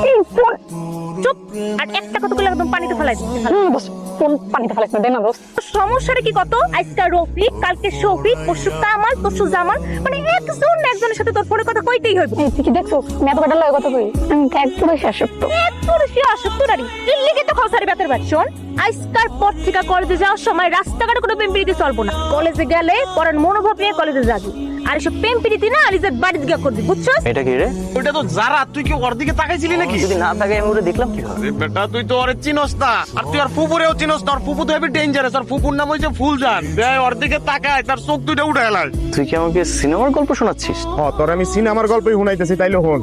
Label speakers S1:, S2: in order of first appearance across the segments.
S1: এই ফোন
S2: চুপ। আর একটা কথা বলে একদম পানিতে ফেলাই দিচ্ছি।
S1: বস, ফোন পানিতে ফেলাস না, দে না দোস্ত।
S2: সমস্যাটা কি কত? আজকে রফিক, কালকে শফিক, পরশু কামাল, তরশু জামাল, মানে একজন না একজনের সাথে তোর ফোনে কথা কইতেই হইব।
S1: এই তুই কি দেখছো আমি এত বেটার লাগে কথা কই? আমি তো একটু বেশি আসক্ত।
S2: তোর সে আসক্ত নারী দিল্লিকে তো খসারি বেতের বাড়ি। শোন, আজকার পর থেকে কলেজে যাওয়ার সময় রাস্তাঘাটে কোনো প্রেম প্রীতি চলবো না। কলেজে গেলে পড়ার মনোভাব নিয়ে কলেজে যাবি। আর এসব প্রেম প্রীতি না নিজের বাড়িতে গিয়ে করবি, বুঝছো?
S3: এটা কি রে?
S4: ওইটা তো যারা, তুই কি ওর দিকে তাকাইছিলি নাকি?
S3: যদি না থাকে আমি ওরে দেখলাম কি হবে?
S4: আরে বেটা, তুই তো ওরে চিনস না, আর তুই আর ফুপুরেও চিনস না। আর ফুপু তো হেবি ডেঞ্জারাস, আর ফুপুর নাম হইছে ফুলজান। দেখ ওর দিকে তাকায়, তার চোখ দুইটা উঠে এলাই।
S3: তুই কি আমাকে সিনেমার গল্প শোনাচ্ছিস?
S4: তোর আমি সিনেমার গল্পই শুনাইতেছি, তাইলে হন।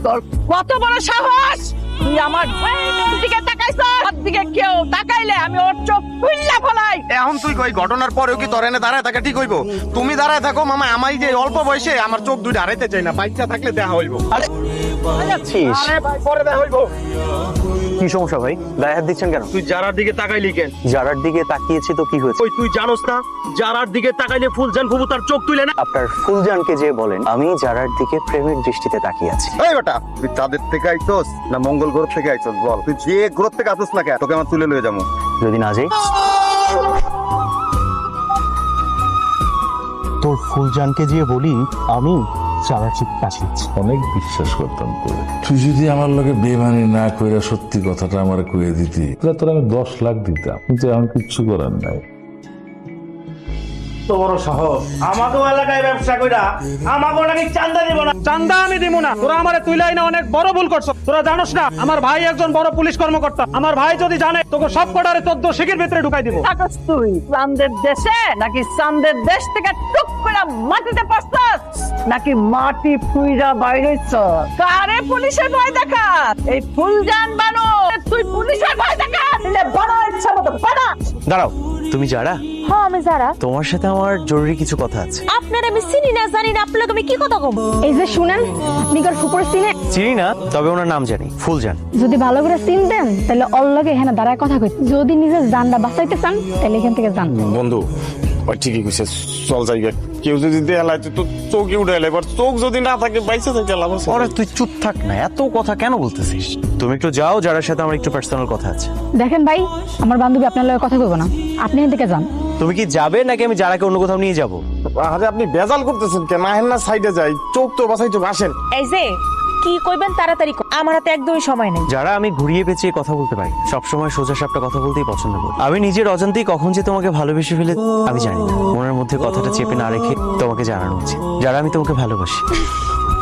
S5: তোর কত বড় সাহস! তুই আমার ভাইয়ের দিকে তাকাইছ, ওর দিকে কেউ তাকাইলে আমি ওর চোখ খুললা ফলাই।
S4: এখন তুই কই ঘটনার পরেও কি তোর এনে দাঁড়ায় থাকা ঠিক হইব? তুমি দাঁড়ায় থাকো মামা, আমাই যে অল্প বয়সে আমার চোখ দুইটা হারাইতে চাই না। বাচ্চা থাকলে দেখা হইব।
S3: আরে যাচ্ছিস?
S4: আরে ভাই, পরে দেখা হইব।
S3: কি সমস্যা ভাই? গায়ে হাত দিচ্ছেন কেন?
S4: তুই যারার দিকে তাকাইলি কেন?
S3: যারার দিকে তাকিয়েছি তো কি হয়েছে?
S4: ওই তুই জানোস না, যারার দিকে তাকাইলে ফুলজান ফুপু তার চোখ তুলে না।
S3: আপনার ফুলজানকে যে বলেন আমি যারার দিকে প্রেমের দৃষ্টিতে তাকিয়ে আছি।
S6: এই বেটা, তুই চাঁদের থেকে আইছস না মঙ্গল গ্রহ থেকে আইছস? বল, তুই যে গ্রহ থেকে আসছিস না কেন, তোকে আমার তুলে লয়ে যাবো।
S3: যদি না যাই? তোর ফুলজানকে যে বলি আমি যারার ঠিক কাছে।
S7: অনেক বিশ্বাস করতাম তোরে। তুই যদি আমার লগে বেমানি না কইরা সত্যি কথাটা আমার কইয়ে দিতি, তাহলে তোর আমি 10 লাখ দিতাম, কিন্তু আমি কিচ্ছু করার নাই।
S4: তো বড় সাহস, আমাকেও এলাকায় ব্যবসা কইরা আমাকেও নাকি চান্দা দিব না। চান্দা আমি দিব না। তোরা আমারে তুইলাই না অনেক বড় ভুল করছ। তোরা জানোস না আমার ভাই একজন বড় পুলিশ কর্মকর্তা। আমার ভাই যদি জানে তোকে সব কটারে 14 শিখের ভিতরে ঢুকাই দিব।
S5: থাকস তুই চাঁদের দেশে, নাকি চাঁদের দেশ থেকে টুক করে মাটিতে পড়ছস, নাকি মাটি ফুইরা বাইরেছ? কারে পুলিশের ভয় দেখা? এই ফুলজান বানো, তুই পুলিশের ভয় দেখা? বড় ইচ্ছা মতো বানা।
S3: দাঁড়াও, তুমি যারা?
S2: হ্যাঁ আমি যারা।
S3: তোমার সাথে আমার জরুরি কিছু কথা আছে।
S2: আপনার আমি চিনি না, জানি না, আপনাকে আমি কি কথা কব?
S1: এই যে শুনেন, আপনি কার ফুপুর চিনে?
S3: চিনি না, তবে ওনার নাম জানি, ফুলজান।
S1: যদি ভালো করে চিনতেন তাহলে ওর লগে এখানে দাঁড়ায় কথা কইতেন। যদি নিজের জানটা বাঁচাইতে চান তাহলে এখান থেকে যান।
S4: বন্ধু, ওই ঠিকই কইছে, চল যাই। কেউ যদি দেয়ালাই তো চোখে উঠে এলাই, এবার চোখ যদি না থাকে বাইসে থেকে লাভ আছে।
S3: ওরে তুই চুপ থাক না, এত কথা কেন বলতেছিস? তুমি একটু যাও, যারার সাথে আমার একটু পার্সোনাল কথা আছে।
S1: দেখেন ভাই, আমার বান্ধবী আপনার লগে কথা কইব না, আপনি এখান থেকে যান।
S3: তুমি কি যাবে নাকি আমি যারাকে অন্য কোথাও নিয়ে যাবো?
S4: আরে আপনি বেজাল করতেছেন কেন? আহেন না সাইডে যাই, চোখ তো বাসাই, চোখ আসেন।
S2: এই যে কি কইবেন তাড়াতাড়ি কর, আমার হাতে একদমই সময় নেই।
S3: যারা আমি ঘুরিয়ে পেঁচিয়ে কথা বলতে পারি, সবসময় সোজা সাপটা কথা বলতেই পছন্দ করি। আমি নিজের অজান্তেই কখন যে তোমাকে ভালোবেসে ফেলে আমি জানি না। মনের মধ্যে কথাটা চেপে না রেখে তোমাকে জানানো উচিত, যারা আমি তোমাকে ভালোবাসি।